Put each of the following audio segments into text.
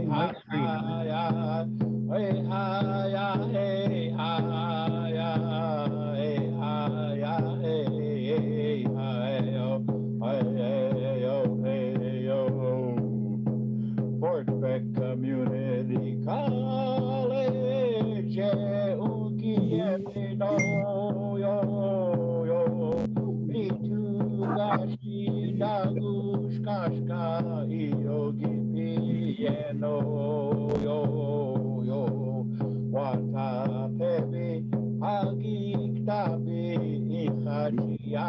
My screen. Fort Beck Community College, Ukiepino, yo, me too, gashi, dagush, kashka, yogi, piano, wata, pepe, hagi, ktabi, ichachi, ya,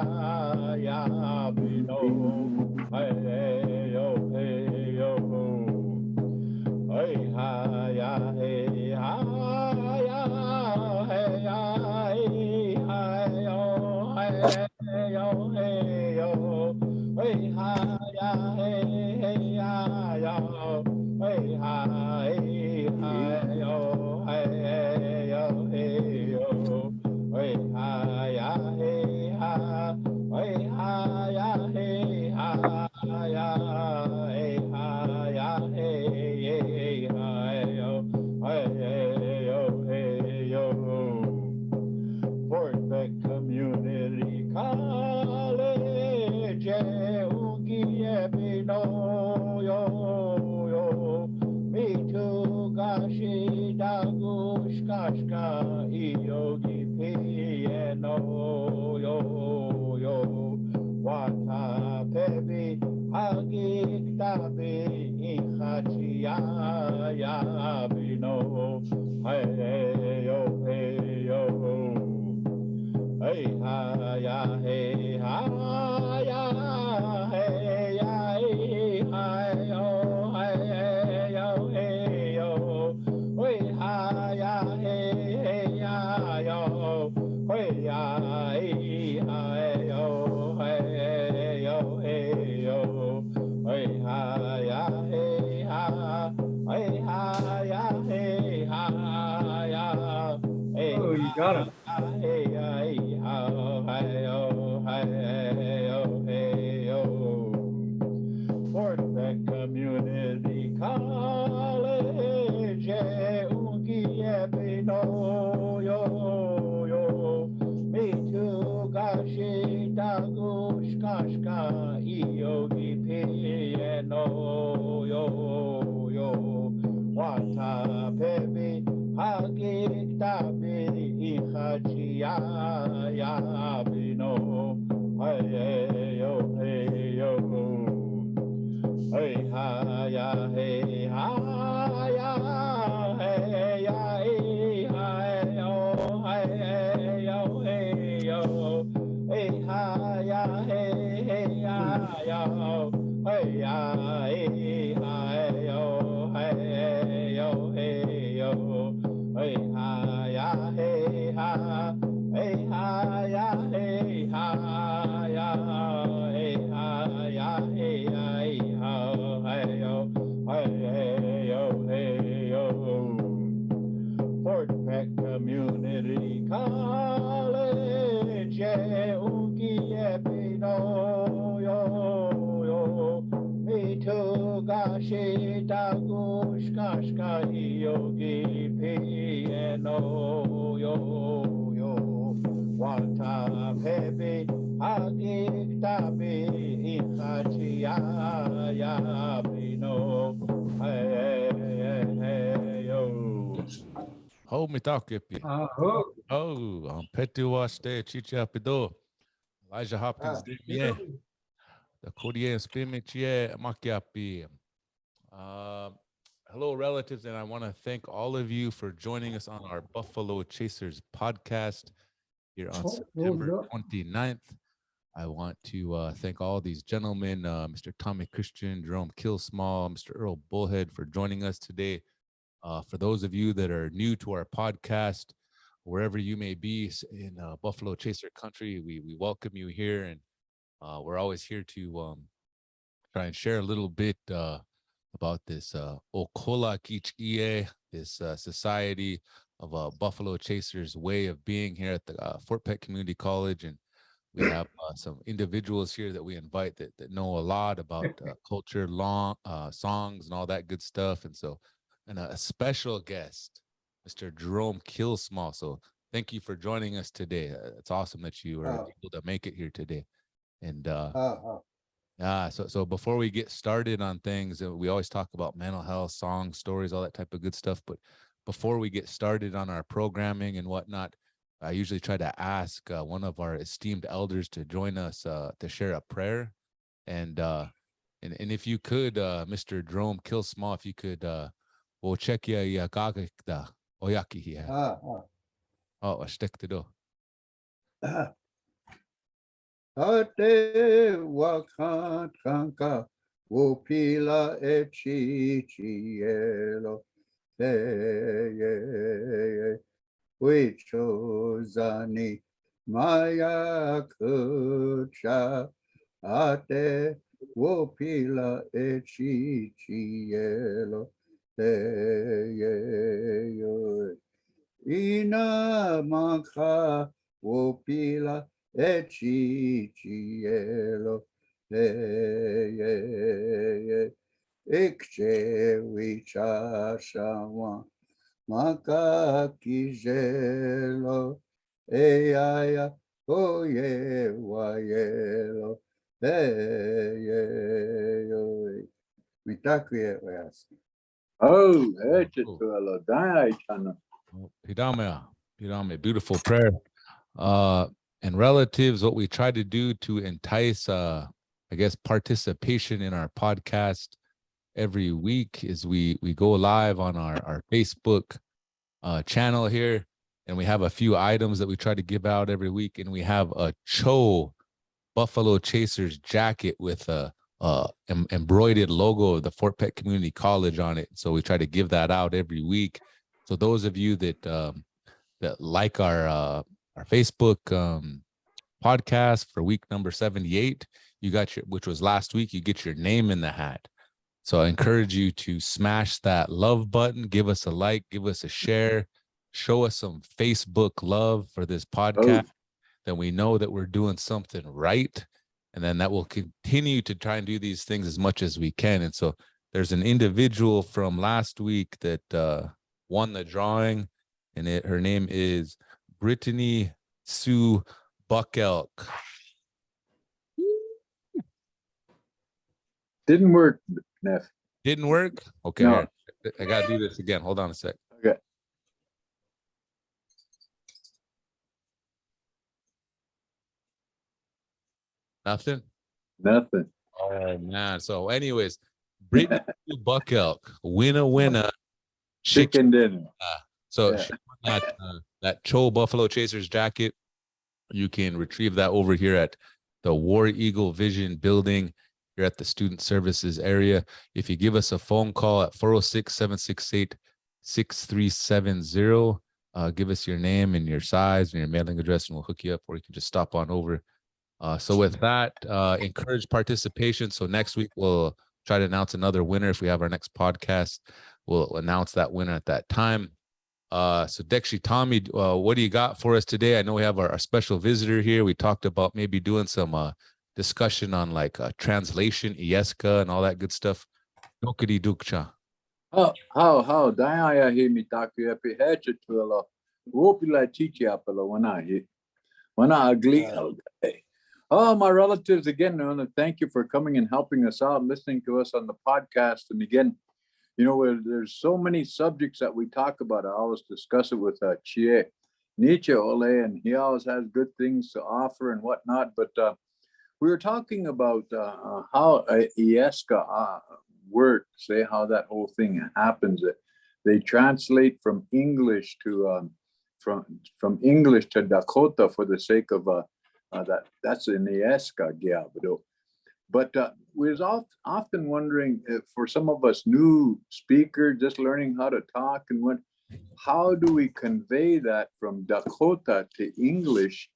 bino, hey, yo, hey, yo. Hey ha ya hey ha ya hey ya hey yo hey yo hey yo hey ha ya hey ya yo hey ha yo hey yo hey yo hey ha ya hey ha ya hey ha ya hey ha ya hey yo hey yo Fort Beck Community College Ukiepino yo me too gashi dagush kashka yogi piano yo wata pebi hagi ktabi ichachi ya bino hey yo hey ha ya hey ha ya hey ya yo hey yo hey yo hey ha ya hey ya yo hey ya yo hey yo hey yo hey ha ya hey ha ya hey ha ya hey Oh, you got him. hey, hey, ho, hey, oh, hey, oh, hey, oh. Fort Beck Community College, Ungiepino, yo, me too, gashi, dagush, kashka, yogi, piano, yo, wata, pepe, hagi, tabi, ichachi, ya, bino, hey, yo. Hey ha ya hey ha ya hey ya hey yo hey yo hey yo hey ha ya hey ya yo hey ya hey yo hey yo hey yo hey ha ya hey ya hey ya hey ya hey ho, hey yo, hey yo. Fort Peck Community College, Ukiepino, yo, me too, gashi, dagush, kashka, yogi, piano, wata, pepe, agik, tabi, ichachi, ya, bino, hey, yo. Ho mitakepi. Oh, Oh, Petuaste Chichapido. Elijah Hopkins de Mie. The Kodie Spimichie Makiapi. Uh, Hello, relatives, and I want to thank all of you for joining us on our Buffalo Chasers podcast here on September 29th. I want to thank all these gentlemen, Mr. Tommy Christian, Jerome Killsmall, Mr. Earl Bullhead, for joining us today. For those of you that are new to our podcast, wherever you may be in Buffalo Chaser country, we welcome you here, and we're always here to try and share a little bit about this Okola Kichie, this society of Buffalo Chasers way of being here at the Fort Peck Community College. And we have some individuals here that we invite that know a lot about culture, songs, and all that good stuff. And so, and a special guest, Mr. Jerome Killsmall. So thank you for joining us today. It's awesome that you were able to make it here today. And so before we get started on things, we always talk about mental health, songs, stories, all that type of good stuff. But before we get started on our programming and whatnot, I usually try to ask one of our esteemed elders to join us to share a prayer. And if you could, Mr. Jerome Killsmall, if you could, we'll check ya gagakda oyaki here. Oh, stick to do. Ate wakanka wopila echichielo wichozani maya kucha ate wopila echichielo ina manka wopila Echichielo, Ikche wichashawa, Makakijelo, Eaya, Oye, Wayelo, Mitakuye Wayasi. Oh, Echituelo, Dai Chana. Pidame, beautiful prayer. And relatives, what we try to do to entice, I guess, participation in our podcast every week is we go live on our Facebook channel here, and we have a few items that we try to give out every week, and we have a Cho Buffalo Chasers jacket with a embroidered logo of the Fort Peck Community College on it. So we try to give that out every week. So those of you that that like our Facebook podcast for week number 78, you got which was last week, you get your name in the hat. So I encourage you to smash that love button, give us a like, give us a share, show us some Facebook love for this podcast. Then we know that we're doing something right. And then that will continue to try and do these things as much as we can. And so there's an individual from last week that won the drawing, and her name is Brittany Sue Buckelk. Didn't work, Neff. Didn't work? Okay, No. here. I gotta do this again. Hold on a sec. Okay. Nothing? Nothing. Oh man. So anyways, Brittany Sue Buckelk, winner. Chicken dinner. So Yeah. she won that Cho Buffalo Chasers jacket. You can retrieve that over here at the War Eagle Vision building here at the Student Services area. If you give us a phone call at 406-768-6370, give us your name and your size and your mailing address, and we'll hook you up, or you can just stop on over. So with that, encourage participation. So next week, we'll try to announce another winner. If we have our next podcast, we'll announce that winner at that time. So Dekshi, Tommy, what do you got for us today? I know we have our special visitor here. We talked about maybe doing some discussion on like translation, Ieska, and all that good stuff. Dokiri Dukcha. How Daya he mitaku epi hecha tuelo. Wopila chichi apelo wana ugly. Oh, my relatives, again, I want to thank you for coming and helping us out, listening to us on the podcast. And again, you know, there's so many subjects that we talk about. I always discuss it with Chie Nietzsche Ole, and he always has good things to offer and whatnot. But we were talking about how Ieska works, how that whole thing happens. They translate from English to from English to Dakota for the sake of that's an Ieska Giabado. But we was often wondering if for some of us new speakers just learning how to talk and how do we convey that from Dakota to English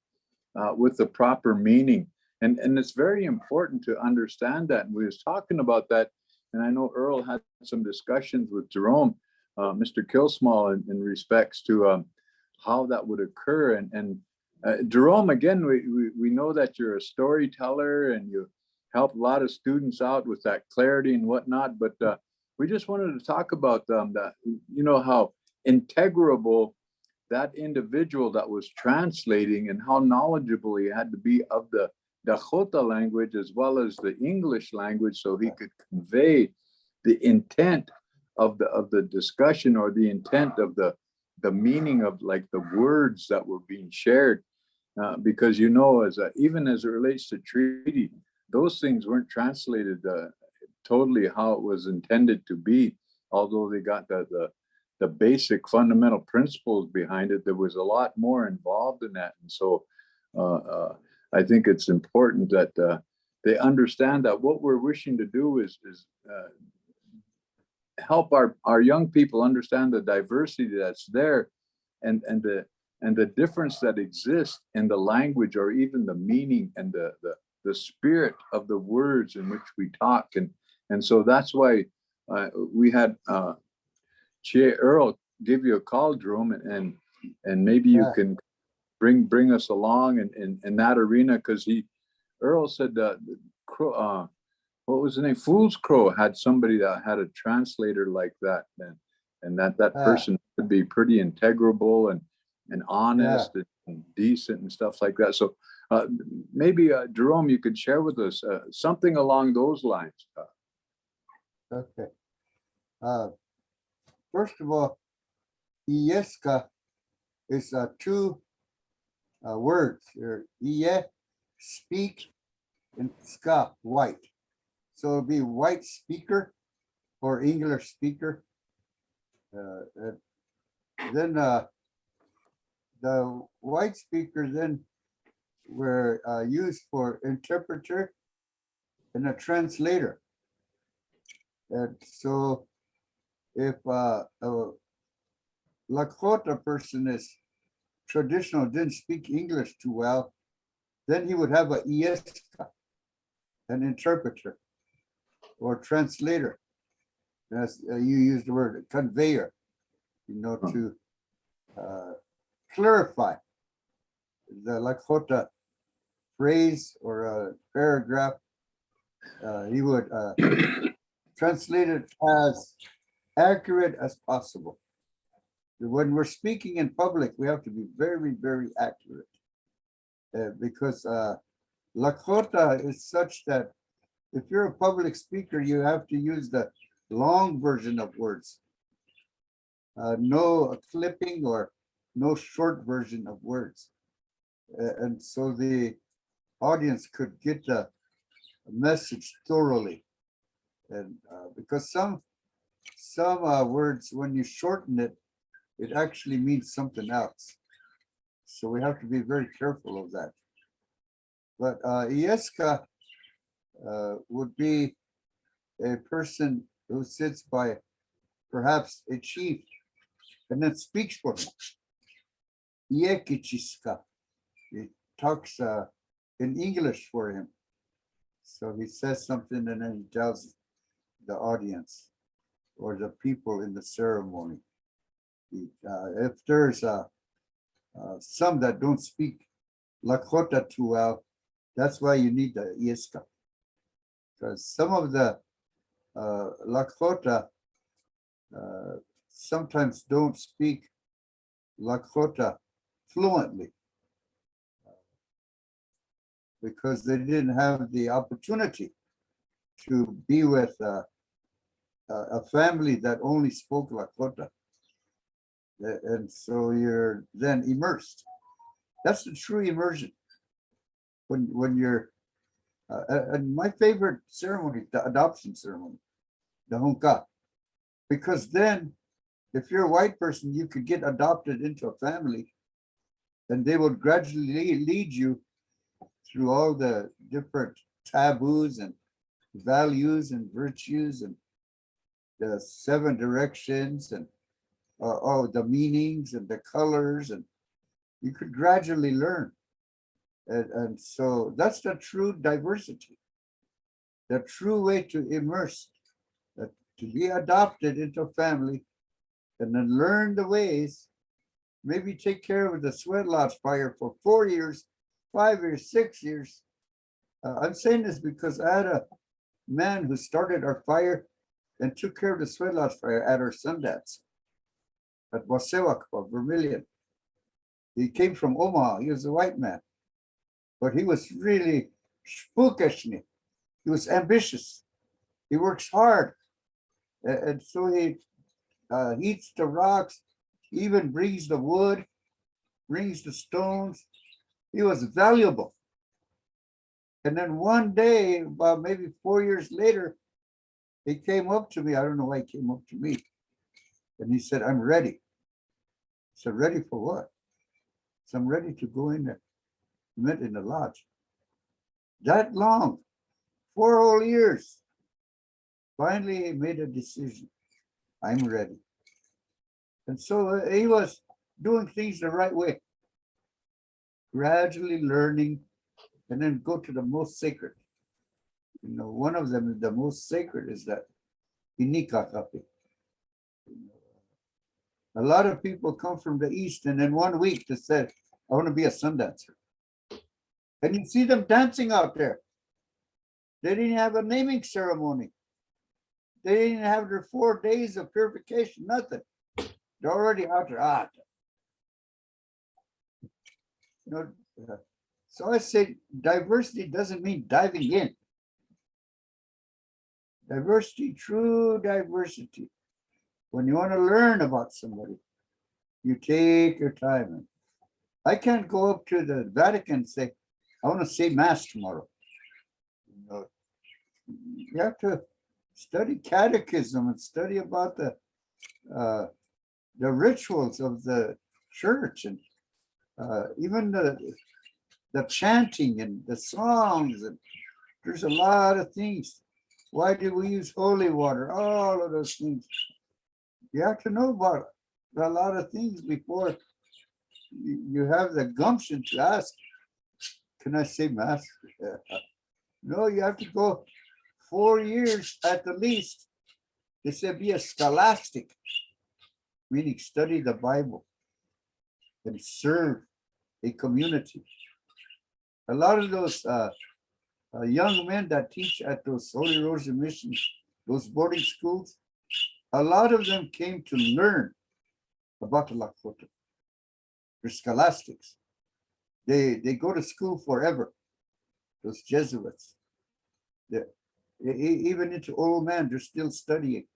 with the proper meaning? And it's very important to understand that. And we was talking about that. and I know Earl had some discussions with Jerome, Mr. Kilsmall, in respects to how that would occur. And Jerome, again, we know that you're a storyteller and you help a lot of students out with that clarity and whatnot, but we just wanted to talk about that, how integrable that individual that was translating and how knowledgeable he had to be of the Dakota language as well as the English language, so he could convey the intent of the discussion, or the intent of the meaning of like the words that were being shared. Because even as it relates to treaty, those things weren't translated totally how it was intended to be, although they got the basic fundamental principles behind it. There was a lot more involved in that. And so I think it's important that they understand that what we're wishing to do is help our young people understand the diversity that's there, and the difference that exists in the language, or even the meaning and the spirit of the words in which we talk. And so that's why we had Che Earl give you a call, Jerome, and maybe you can bring us along in that arena, because Earl said that what was the name? Fool's Crow had somebody that had a translator like that, and that person could be pretty integrable and honest and decent and stuff like that. So maybe Jerome, you could share with us something along those lines. Okay. First of all, Ieska is two words. Ie, speak, and ska, white. So it'll be white speaker or English speaker. Then the white speaker then were used for interpreter and a translator. And so if a Lakota person is traditional, didn't speak English too well, then he would have a Ieska, an interpreter or translator. As you use the word conveyor, to clarify the Lakota phrase or a paragraph. He would translate it as accurate as possible. When we're speaking in public, we have to be very, very accurate, because Lakota is such that if you're a public speaker, you have to use the long version of words. No clipping or no short version of words. And so the audience could get the message thoroughly. And because some words, when you shorten it, it actually means something else. So we have to be very careful of that. But Ieska would be a person who sits by perhaps a chief and then speaks for him. Iekichiska. He talks in English for him. So he says something and then he tells the audience or the people in the ceremony. If there's some that don't speak Lakota too well, that's why you need the Ieska. Because some of the Lakota sometimes don't speak Lakota fluently because they didn't have the opportunity to be with a family that only spoke Lakota. And so you're then immersed. That's the true immersion. When you're, and my favorite ceremony, the adoption ceremony, the Hunka, because then if you're a white person, you could get adopted into a family and they would gradually lead you through all the different taboos and values and virtues and the 7 directions and all the meanings and the colors, and you could gradually learn. And so that's the true diversity, the true way to immerse to be adopted into a family and then learn the ways, maybe take care of the sweat lodge fire for 4 years, 5 years, 6 years. I'm saying this because I had a man who started our fire and took care of the sweat lodge fire at our Sundance at Wasewak or Vermilion. He came from Omaha. He was a white man, but he was really spookish. He was ambitious. He works hard. And so he heats the rocks, even brings the wood, brings the stones. He was valuable. And then one day, about maybe 4 years later, he came up to me. I don't know why he came up to me. And he said, I'm ready. I said, ready for what? So I'm ready to go in there. Met in the lodge. That long, 4 whole years. Finally, he made a decision. I'm ready. And so he was doing things the right way, gradually learning, and then go to the most sacred. You know, one of them, the most sacred is that Inikakapi. A lot of people come from the East, and in 1 week they said, I want to be a sun dancer. And you see them dancing out there. They didn't have a naming ceremony. They didn't have their 4 days of purification, nothing. They're already out there. You know, so I say diversity doesn't mean diving in. Diversity, true diversity. When you want to learn about somebody, you take your time. I can't go up to the Vatican and say, I want to say Mass tomorrow. You know, you have to study catechism and study about the rituals of the church and even the chanting and the songs. And there's a lot of things. Why do we use holy water? All of those things. You have to know about a lot of things before you have the gumption to ask, can I say Mass? No, you have to go 4 years at the least. They said be a scholastic, meaning study the Bible and serve a community. A lot of those young men that teach at those Holy Rosary missions, those boarding schools, a lot of them came to learn about the Lakota. They're scholastics. They go to school forever. Those Jesuits. Even into old man, they're still studying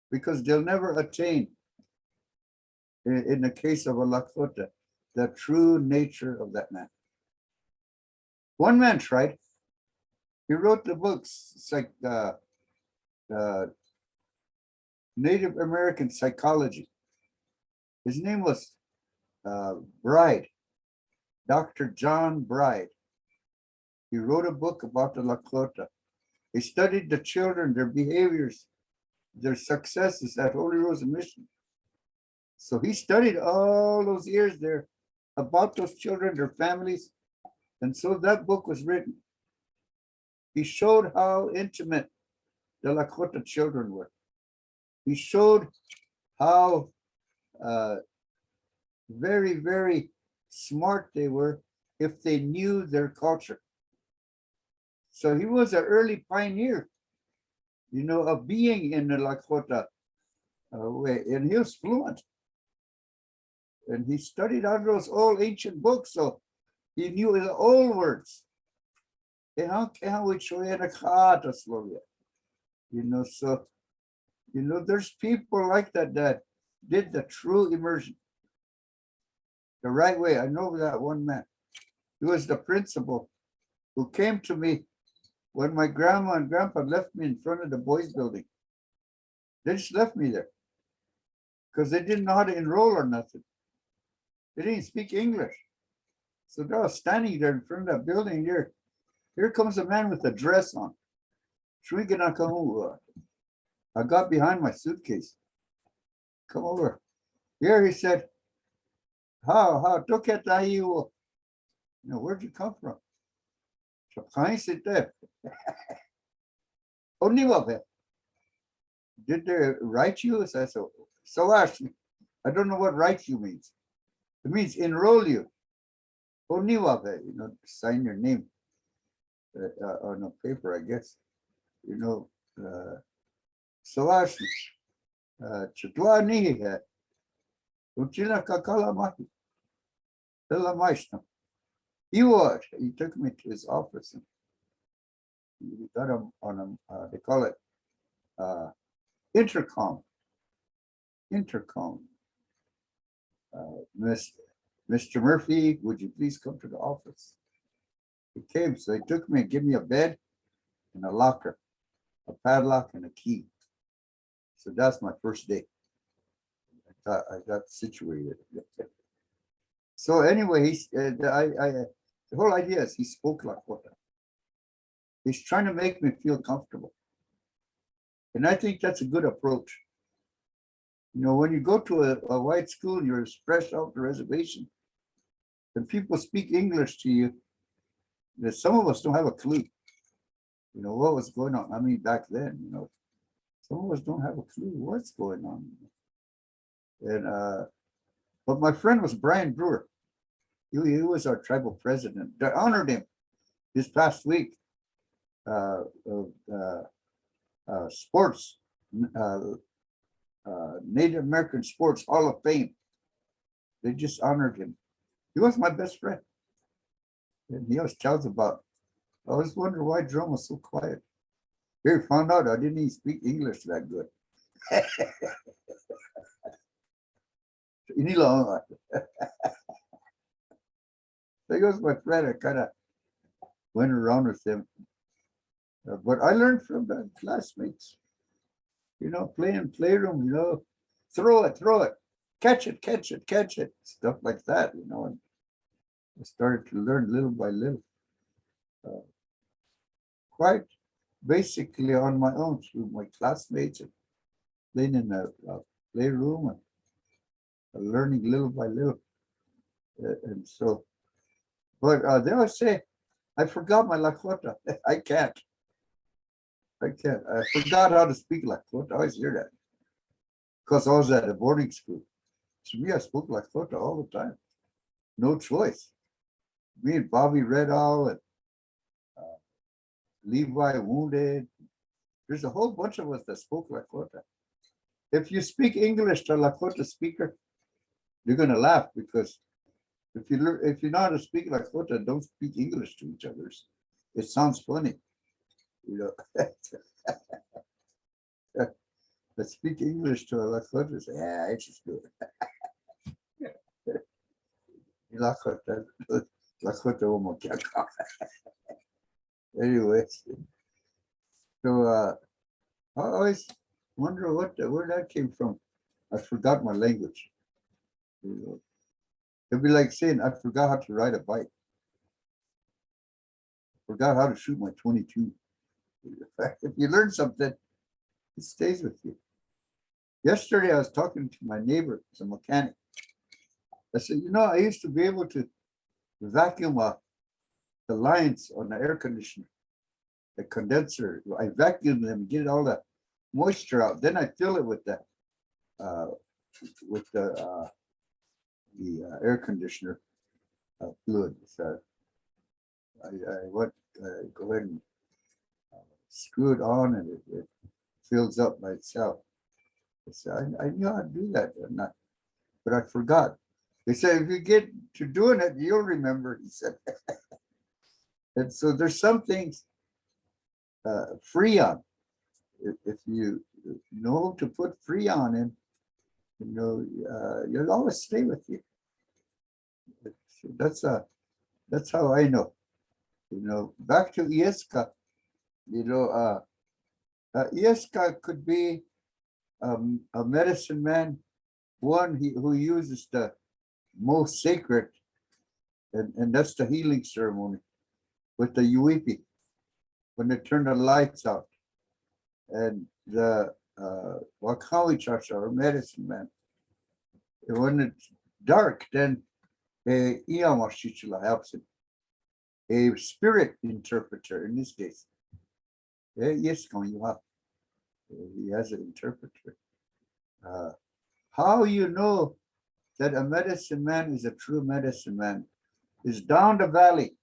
because they'll never attain, in the case of a Lakota, the true nature of that man. One man tried. He wrote the books. It's like Native American psychology. His name was Bride, Dr. John Bride. He wrote a book about the Lakota. He studied the children, their behaviors, their successes at Holy Rosary Mission. So he studied all those years there about those children, their families. And so that book was written. He showed how intimate the Lakota children were. He showed how very, very smart they were if they knew their culture. So he was an early pioneer, you know, of being in the Lakota way, and he was fluent. And he studied out those old ancient books, so he knew the old words. You know, so, you know, there's people like that that did the true immersion the right way. I know that one man. He was the principal who came to me when my grandma and grandpa left me in front of the boys' building. They just left me there because they didn't know how to enroll or nothing. They didn't speak English. So they were standing there in front of that building. Here comes a man with a dress on. I got behind my suitcase. Come over. Here he said, how, look at that you know, where'd you come from? Only did they write you? So I said, so Ashley, I don't know what write you means. It means enroll you. Oniwabe, sign your name on a paper, I guess. So Ashley, Chitwa Nihi, Uchina Kakala Mahi, Tela Maishna. He took me to his office and we got him on they call it intercom. Mr. Murphy, would you please come to the office? He came, so he took me and gave me a bed and a locker, a padlock and a key. So that's my first day. I got situated. So anyway, the whole idea is he spoke Lakota. He's trying to make me feel comfortable. And I think that's a good approach. When you go to a white school, you're fresh off the reservation, and people speak English to you, that some of us don't have a clue, what was going on. I mean, back then, some of us don't have a clue what's going on. And but my friend was Brian Brewer. He was our tribal president. I honored him this past week. Sports, Native American Sports Hall of Fame. They just honored him. He was my best friend. And he always tells about, I always wonder why Jerome was so quiet. He found out I didn't even speak English that good. So he was my friend. I kind of went around with him. But I learned from the classmates, playing playroom, throw it, catch it, stuff like that, and I started to learn little by little. Quite basically on my own through my classmates and playing in the playroom and learning little by little. And so, but they always say, I forgot my Lakota. I can't. I forgot how to speak Lakota. I always hear that. Because I was at a boarding school. To me, I spoke Lakota all the time. No choice. Me and Bobby Redall and Levi Wounded. There's a whole bunch of us that spoke Lakota. If you speak English to a Lakota speaker, you're gonna laugh because if you know how to speak Lakota, don't speak English to each other. It sounds funny. But speak English to a Lakota, say, yeah, I just do it. Lakota. Anyway, so I always wonder where that came from. I forgot my language. It'd be like saying I forgot how to ride a bike. Forgot how to shoot my 22. If you learn something, it stays with you. Yesterday, I was talking to my neighbor, who's a mechanic. I said, I used to be able to vacuum the lines on the air conditioner, the condenser. I vacuum them, get all the moisture out. Then I fill it with the air conditioner fluid. So I went go ahead and screw it on, and it fills up by itself. I said, I knew how to do that, but I forgot. They said, if you get to doing it, you'll remember, he said. And so there's some things Freon. If you know to put Freon in, you'll always stay with you. That's how I know. Back to Ieska. Ieska could be a medicine man, one who uses the most sacred, and that's the healing ceremony with the Yuipi, when they turn the lights out. And the Wakawi Chacha, or medicine man, and when it's dark, then Iyamashichala helps him. A spirit interpreter in this case. Yes, you have. He has an interpreter. How you know that a medicine man is a true medicine man is down the valley,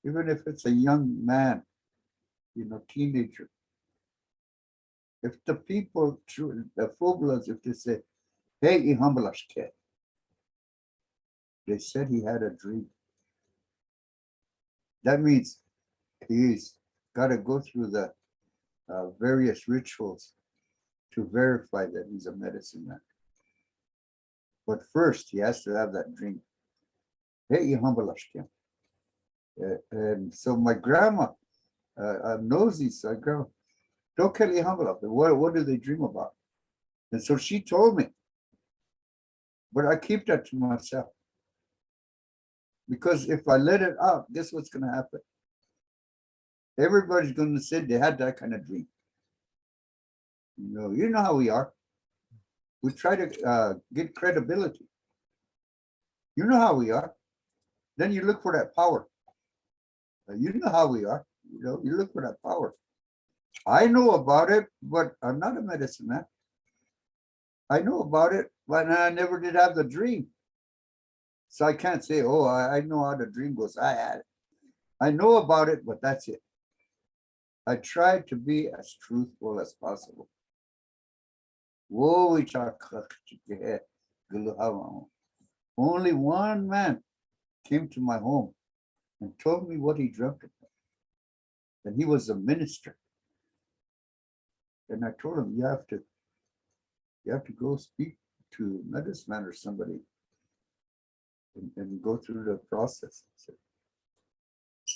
even if it's a young man, teenager. If the people, the full bloods, if they say, hey, Ihambalaske, they said he had a dream. That means he's got to go through the various rituals to verify that he's a medicine man. But first, he has to have that dream. Hey, Ihambalaske. And so my grandma, I'm nosy, so I go, don't kill Ihambala. What do they dream about? And so she told me, but I keep that to myself. Because if I let it out, guess what's going to happen? Everybody's going to say they had that kind of dream. You know how we are. We try to get credibility. You know how we are. Then you look for that power. You know how we are. You look for that power. I know about it, but I'm not a medicine man. I know about it, but I never did have the dream. So I can't say, oh, I know how the dream goes. I had it. I know about it, but that's it. I tried to be as truthful as possible. Only one man came to my home and told me what he dreamt about. And he was a minister. And I told him, you have to go speak to medicine man or somebody and go through the process. I said,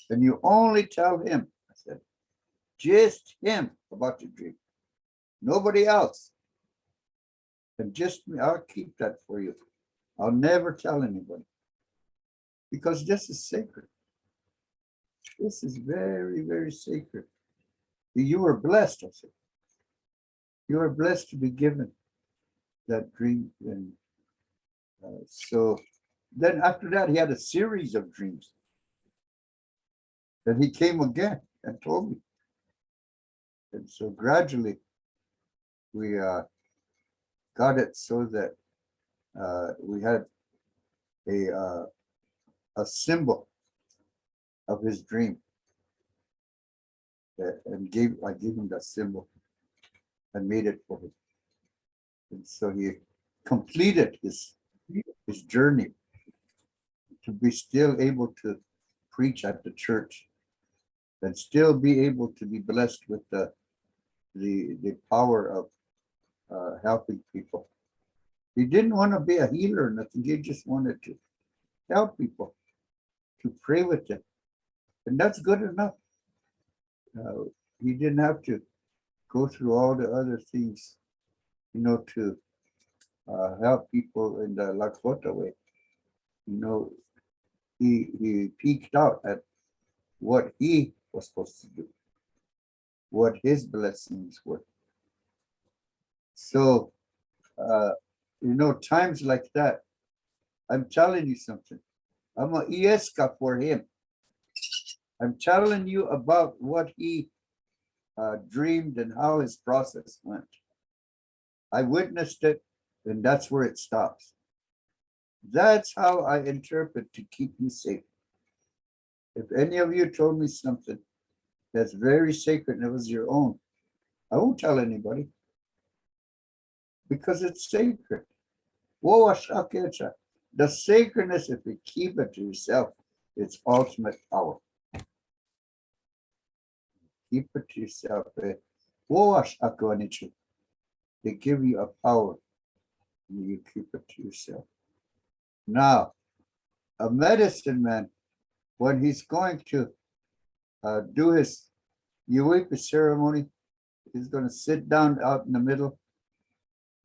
and you only tell him, I said, just him about your dream, nobody else. And just me, I'll keep that for you. I'll never tell anybody because this is sacred. This is very, very sacred. You are blessed, I said. You are blessed to be given that dream. And so then after that, he had a series of dreams. Then he came again and told me. And so gradually we got it so that we had a symbol of his dream. And I gave him that symbol and made it for him. And so he completed his journey to be still able to preach at the church and still be able to be blessed with the power of helping people. He didn't want to be a healer or nothing. He just wanted to help people, to pray with them. And that's good enough. He didn't have to go through all the other things, to help people in the Lakota way. He peeked out at what he was supposed to do, what his blessings were. So, times like that, I'm telling you something. I'm a Ieska for him. I'm telling you about what he dreamed and how his process went. I witnessed it, and that's where it stops. That's how I interpret to keep you safe. If any of you told me something that's very sacred and it was your own, I won't tell anybody because it's sacred. The sacredness, if you keep it to yourself, it's ultimate power. Keep it to yourself. They give you a power and you keep it to yourself. Now, a medicine man, when he's going to do his Yuwipi ceremony, he's going to sit down out in the middle,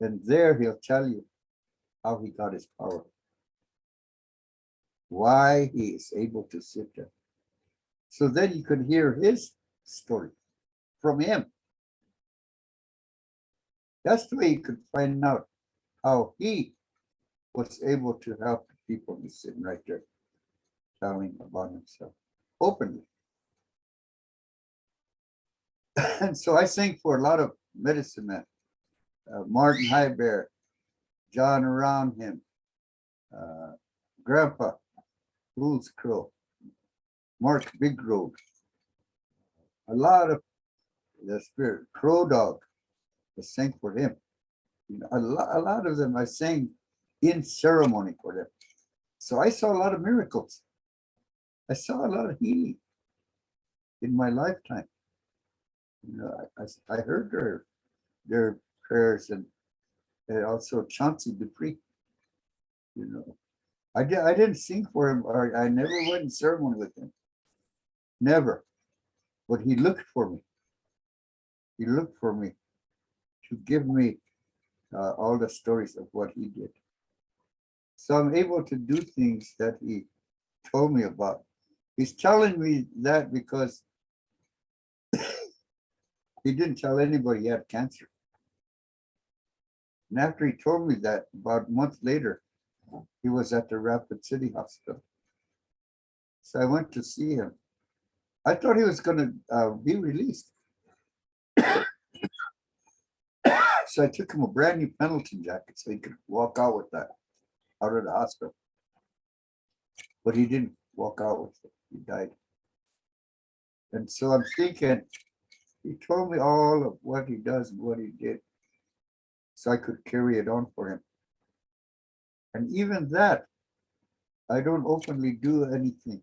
and there he'll tell you how he got his power, why he is able to sit there. So then you could hear his story from him. That's the way you could find out how he was able to help the people. He's sitting right there telling about himself openly. And so I think for a lot of medicine man, Martin Highbear, John around him, Grandpa, Fool's Crow, Mark Big Road, a lot of the spirit, Crow Dog, I sang for him. You know, a lot of them I sang in ceremony for them. So I saw a lot of miracles. I saw a lot of healing in my lifetime. You know, I heard their prayers and also Chauncey Dupree. You know, I didn't sing for him, or I never went in ceremony with him. Never. But he looked for me. He looked for me to give me all the stories of what he did. So I'm able to do things that he told me about. He's telling me that because he didn't tell anybody he had cancer. And after he told me that, about a month later, he was at the Rapid City Hospital. So I went to see him. I thought he was going to be released. So I took him a brand new Pendleton jacket so he could walk out with that out of the hospital. But he didn't walk out with it. He died. And so I'm thinking, he told me all of what he does and what he did, so I could carry it on for him. And even that, I don't openly do anything.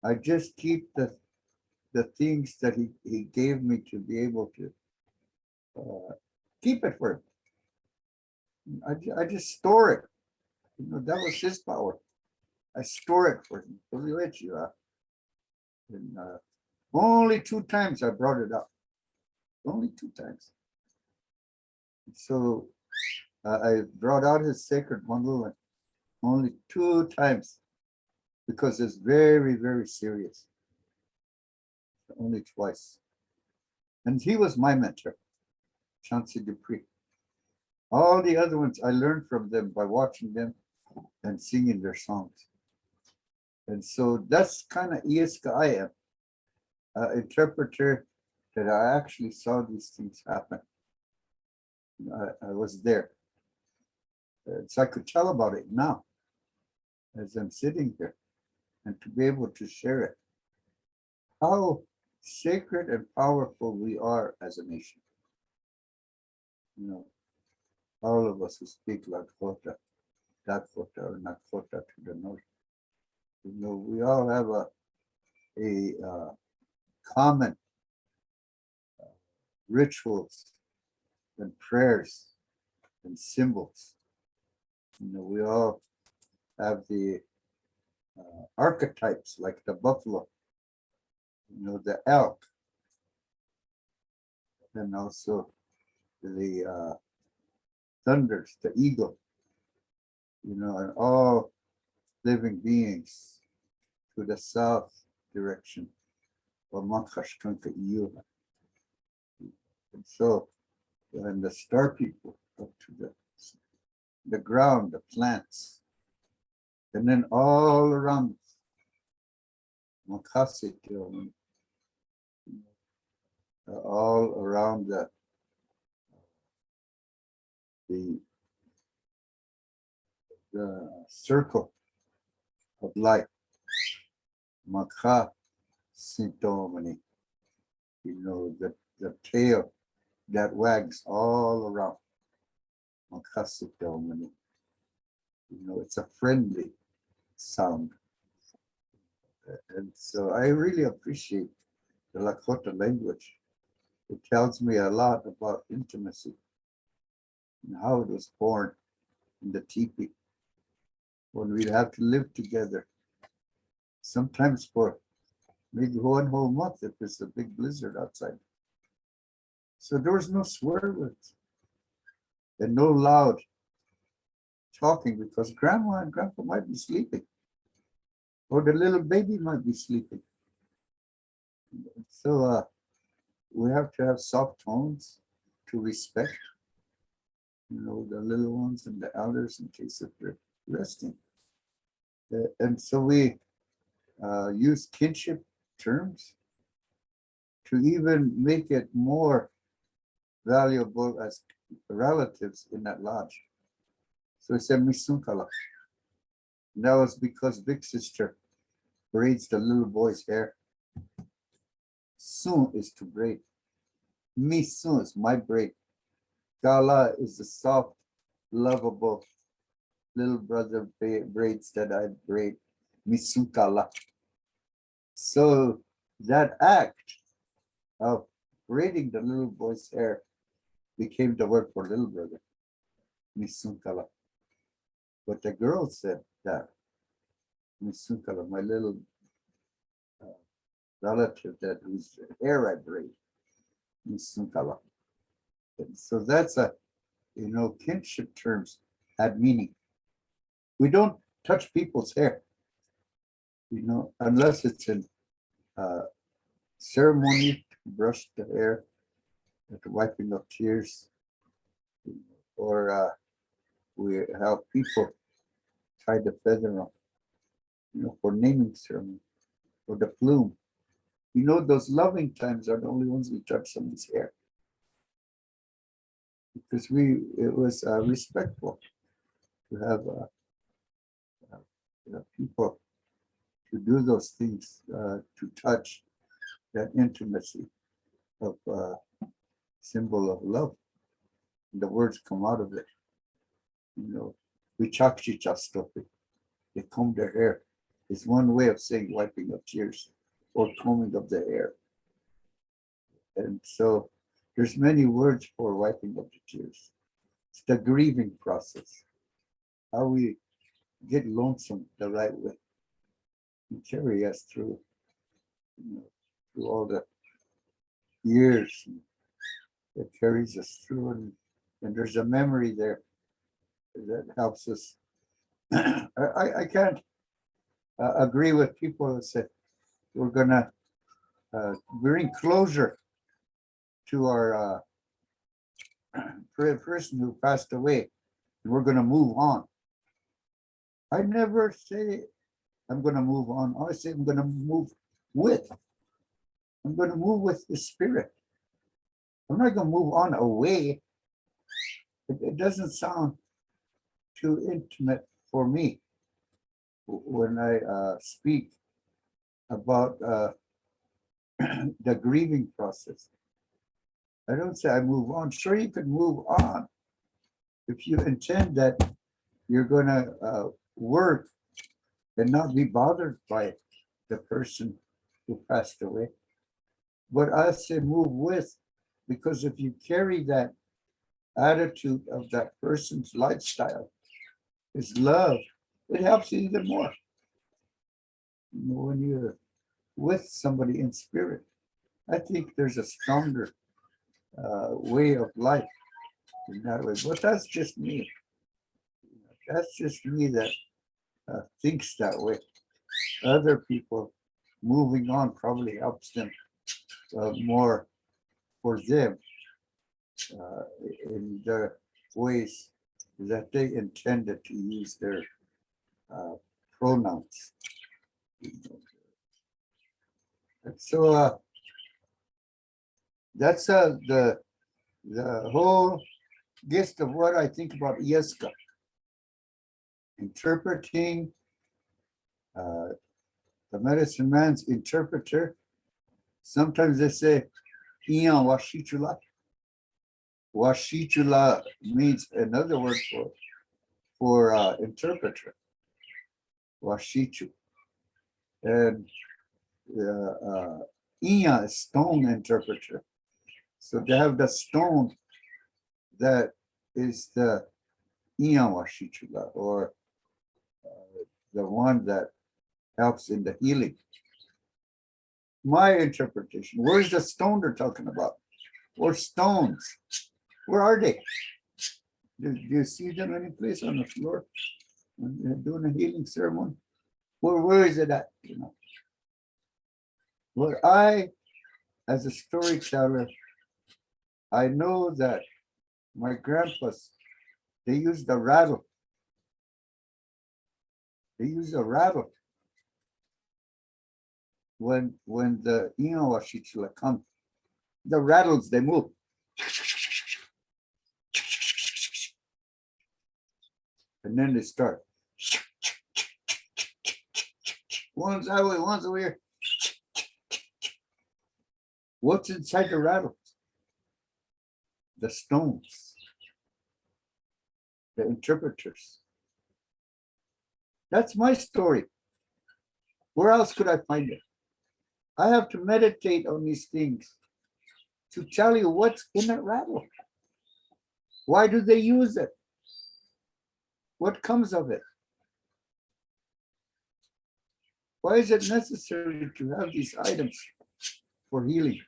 I just keep the things that he gave me to be able to keep it for him. I just store it. You know, that was his power. I store it for him. And only 2 times I brought it up. Only 2 times. So I brought out his sacred bundle and only 2 times because it's very, very serious. Only twice. And he was my mentor, Chauncey Dupree. All the other ones I learned from them by watching them and singing their songs. And so that's kind of Ieska I am, interpreter that I actually saw these things happen. I was there. So I could tell about it now as I'm sitting here and to be able to share it. How sacred and powerful we are as a nation. You know, all of us who speak Lakota, Dakota, or Nakota to the north. You know, we all have a common rituals and prayers and symbols. You know, we all have the archetypes like the buffalo, you know, the elk, and also the thunders, the eagle, you know, and all living beings to the south direction. And so, and the star people up to the ground, the plants, and then all around all around the circle of life, Makha Sintomani, you know, the tail that wags all around, Makha Sintomani. You know, it's a friendly sound. And so I really appreciate the Lakota language. It tells me a lot about intimacy and how it was born in the teepee when we'd have to live together, sometimes for maybe 1 whole month if it's a big blizzard outside. So there was no swear words and no loud talking because grandma and grandpa might be sleeping or the little baby might be sleeping. So we have to have soft tones to respect, you know, the little ones and the elders in case if they're resting. And so we use kinship terms to even make it more valuable as relatives in that lodge. So he said Misunkala. And that was because big sister braids the little boy's hair. Sun is to braid. Misun is my braid. Kala is the soft, lovable little brother braids that I braid. Misunkala. So that act of braiding the little boy's hair became the word for little brother. Misunkala. But the girl said that Misunkala, my little relative that whose hair I braid. Misunkala. And so that's a, kinship terms had meaning. We don't touch people's hair, unless it's in ceremony to brush the hair, at the wiping of tears, or we help people tie the feather on, for naming ceremony, or the plume. Those loving times are the only ones we touch somebody's hair. Because it was respectful to have people to do those things, to touch that intimacy of symbol of love. And the words come out of it. Vichakshi chastopi. They comb their hair. It's one way of saying wiping of tears or combing of the hair. And so there's many words for wiping of the tears. It's the grieving process. How we get lonesome the right way and carry us through, through all the years that carries us through. And there's a memory there that helps us. I can't agree with people that say we're gonna bring closure to our person who passed away, and we're gonna move on. I never say I'm gonna move on. I say I'm gonna move with. I'm gonna move with the spirit. I'm not gonna move on away. It doesn't sound too intimate for me when I speak about the grieving process. I don't say I move on. Sure, you could move on if you intend that you're going to work and not be bothered by the person who passed away. But I say move with, because if you carry that attitude of that person's lifestyle, his love, it helps you even more. When you're with somebody in spirit, I think there's a stronger way of life in that way. But that's just me. That's just me that thinks that way. Other people moving on probably helps them more for them in the ways that they intended to use their pronouns. And so that's the whole gist of what I think about Ieska. Interpreting, the medicine man's interpreter. Sometimes they say, Ian Washichula. Washichula means another word for interpreter. Washichu. And Ian is stone interpreter. So they have the stone that is the Ian Washichula, or the one that helps in the healing. My interpretation, where's the stone they're talking about? Or stones? Where are they? Do you see them any place on the floor when they're doing a healing ceremony? Where is it at? Well, I, as a storyteller, I know that my grandpas, they used a rattle. They use a rattle when the Ian Washichula come. The rattles, they move. And then they start. One's that way, one's over here. What's inside the rattle? The stones. The interpreters. That's my story. Where else could I find it? I have to meditate on these things to tell you what's in that rattle. Why do they use it? What comes of it? Why is it necessary to have these items for healing?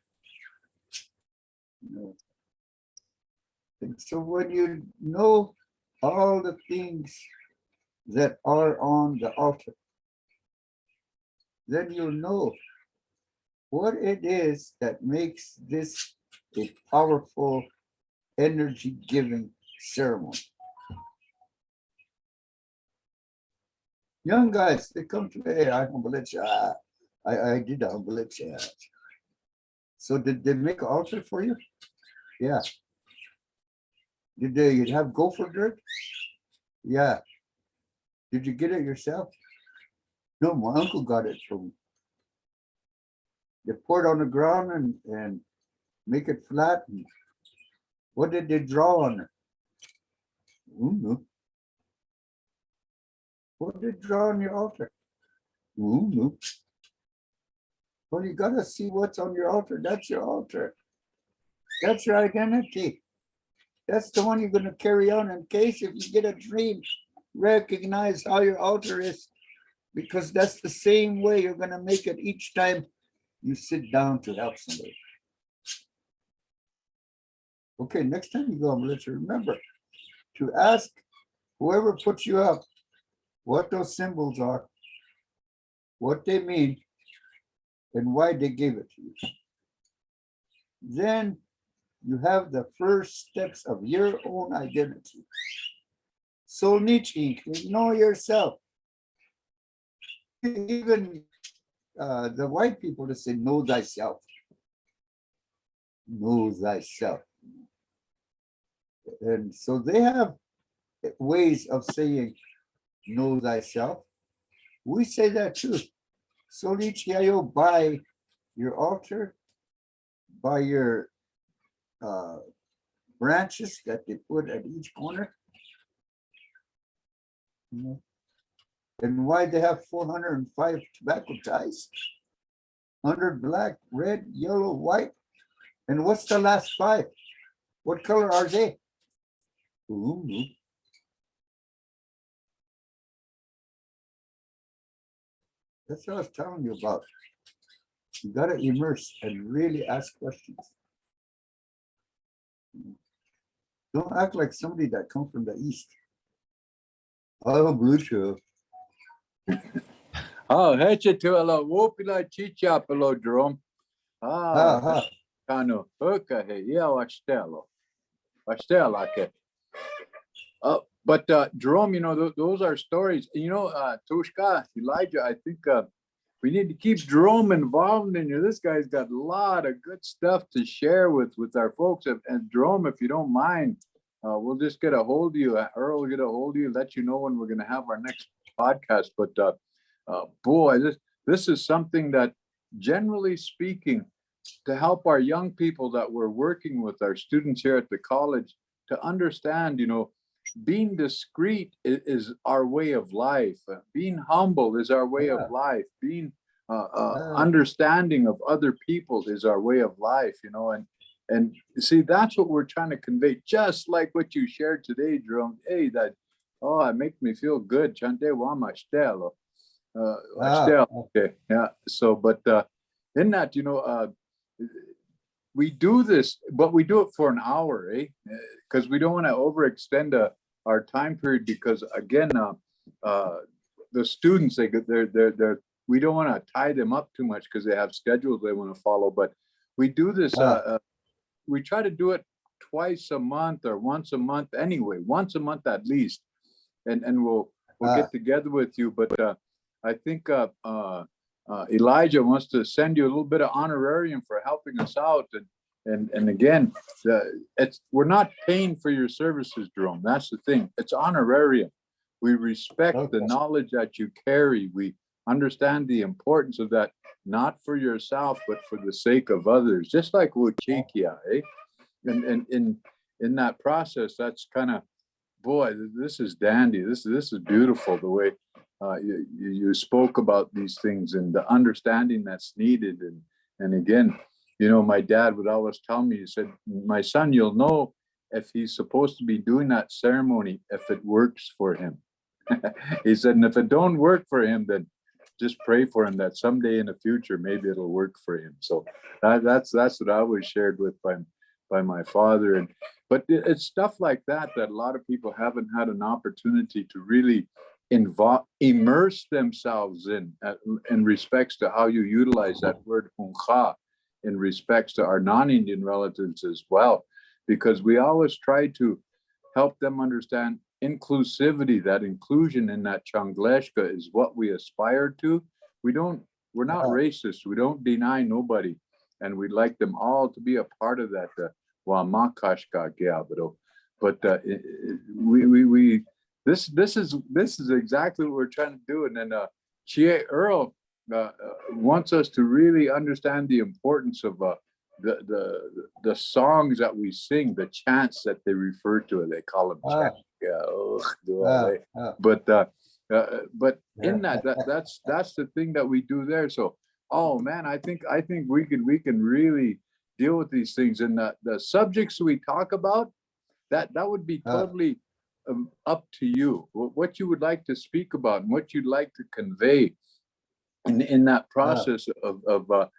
No. And so when you know all the things that are on the altar, then you'll know what it is that makes this a powerful energy-giving ceremony. Young guys, they come to, hey, I did the humble. So did they make an altar for you? Yeah. Did they have gopher dirt? Yeah. Did you get it yourself? No, my uncle got it for me. They pour it on the ground and make it flat. And what did they draw on it? What did they draw on your altar? Well, you gotta see what's on your altar. That's your altar. That's your identity. That's the one you're gonna carry on in case if you get a dream, recognize how your altar is, because that's the same way you're gonna make it each time you sit down to help somebody. Okay, next time you go, I'm gonna let you remember to ask whoever puts you up what those symbols are, what they mean, and why they gave it to you. Then you have the first steps of your own identity. Soul Nietzsche, know yourself. Even the white people that say, know thyself. Know thyself. And so they have ways of saying, know thyself. We say that too. Solichiayo, by your altar, by your branches that they put at each corner. And why they have 405 tobacco ties? 100 black, red, yellow, white. And what's the last 5? What color are they? Ooh. That's what I was telling you about. You got to immerse and really ask questions. Don't act like somebody that comes from the East. Oh, Bluetooth. Oh, heche tu alo wopila chicha pelo Jerome. Kano hoka he yeah wastelo. Wastela ke. But Jerome, you know, those are stories. You know, Tushka, Elijah, I think we need to keep Jerome involved in you. This guy's got a lot of good stuff to share with our folks. And Jerome, if you don't mind, we'll just get a hold of you. Earl will get a hold of you, let you know when we're going to have our next podcast. But boy, this is something that, generally speaking, to help our young people that we're working with, our students here at the college, to understand, you know, being discreet is our way of life. Being humble is our way of life. Being understanding of other people is our way of life, you know, and see, that's what we're trying to convey, just like what you shared today, Jerome. Hey, that, oh, it makes me feel good. Chante wama stelo. Okay, yeah. So, but in that, you know, we do this, but we do it for an hour, because we don't want to overextend our time period, because again, the students, they're we don't want to tie them up too much because they have schedules they want to follow. But we do this. We try to do it twice a month or once a month anyway, once a month at least, and we'll get together with you. But I think Elijah wants to send you a little bit of honorarium for helping us out. And again, we're not paying for your services, Jerome. That's the thing. It's honorarium. We respect the Okay. knowledge that you carry. We understand the importance of that, not for yourself, but for the sake of others, just like Wuchikia, eh? And in that process, that's kind of, boy, this is dandy. This is beautiful, the way you spoke about these things and the understanding that's needed. And again, my dad would always tell me, he said, my son, you'll know if he's supposed to be doing that ceremony, if it works for him. He said, and if it don't work for him, then just pray for him that someday in the future, maybe it'll work for him. So that's what I was shared with by my father. But it's stuff like that a lot of people haven't had an opportunity to really immerse themselves in respects to how you utilize that word huncha in respects to our non-Indian relatives as well, because we always try to help them understand inclusivity, that inclusion in that Changleshka is what we aspire to. We're not racist. We don't deny nobody. And we'd like them all to be a part of that. But this is exactly what we're trying to do. And then Chie Earl wants us to really understand the importance of the songs that we sing, the chants that they refer to. They call them chants. But in that's the thing that we do there. So, oh man, I think we can really deal with these things, and the subjects we talk about, that would be totally up to you. What you would like to speak about and what you'd like to convey in that process of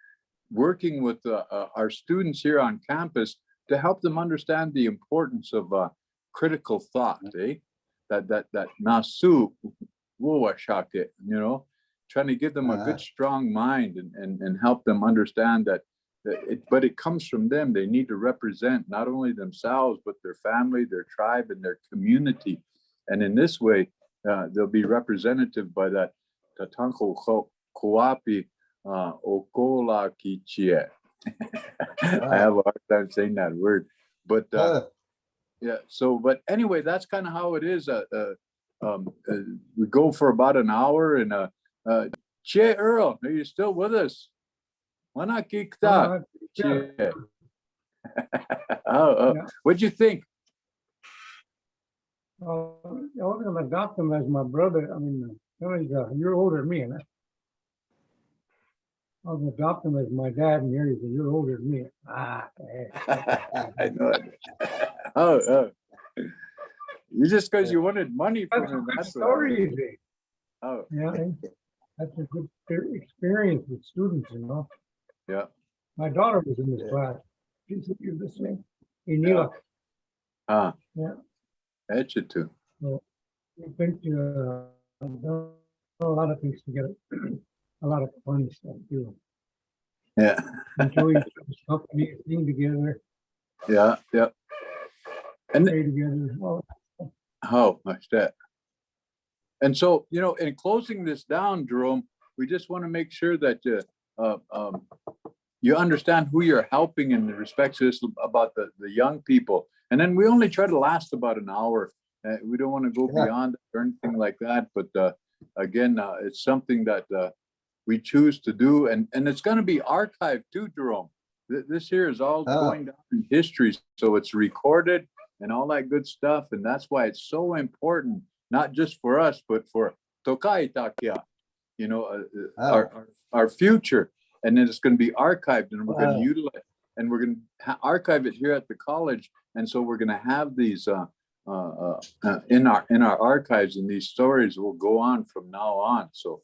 working with our students here on campus to help them understand the importance of critical thought, that nasu wuwashake, trying to give them a good strong mind and help them understand that but it comes from them. They need to represent not only themselves, but their family, their tribe, and their community. And in this way, they'll be representative by that Tatanko Kuapi Okola Kichie. I have a hard time saying that word, but yeah. So, but anyway, that's kind of how it is. We go for about an hour, and Che Earl, are you still with us? Wana kikta. What'd you think? I was gonna adopt him as my brother. I mean, he's a year older than me, and I was gonna adopt him as my dad, and he's a year older than me. I know it. Oh. You just because you wanted money from That's a him. good That's story. Oh, Yeah, that's a good experience with students, yeah. My daughter was in this class. She's listening. Inila. Ah. Yeah. That's it too. We think done a lot of things together. A lot of fun stuff too. Yeah. Enjoy each other's company, sing together, Yeah. And play together. how much that? And so, in closing this down, Jerome, we just want to make sure that you understand who you're helping in respect to this about the young people. And then we only try to last about an hour. We don't want to go beyond or anything like that. But again, it's something that we choose to do. And it's going to be archived too, Jerome. This here is all going down in history. So it's recorded and all that good stuff. And that's why it's so important, not just for us, but for Tokai Takia, our future. And then it's going to be archived, and we're going to utilize, and we're going to archive it here at the college. And so we're going to have these in our archives, and these stories will go on from now on. So,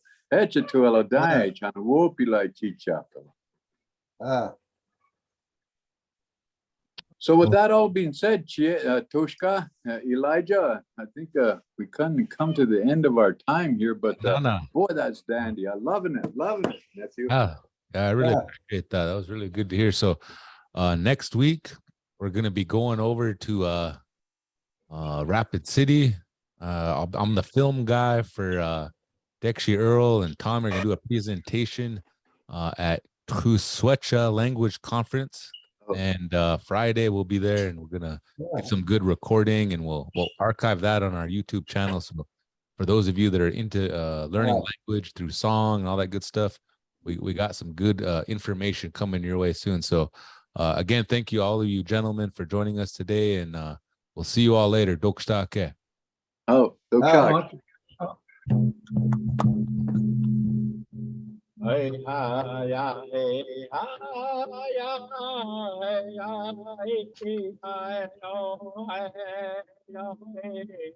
so with that all being said, Toshka, Elijah, I think we couldn't come to the end of our time here, but boy, that's dandy. I'm loving it, nephew. Yeah, I really appreciate that. That was really good to hear. So next week, we're going to be going over to Rapid City. I'm the film guy for Dexy Earl and Tom are going to do a presentation at Tuswecha Language Conference. And Friday we'll be there, and we're gonna get some good recording, and we'll archive that on our YouTube channel. So for those of you that are into learning Right. language through song and all that good stuff, we got some good information coming your way soon. So again, thank you all of you gentlemen for joining us today, and we'll see you all later. Dokstake. Oh, Ah. okay. Hey, ha, ya, hey, ha, ya, hey, ya, hey, hi, oh, hey, ya, hey.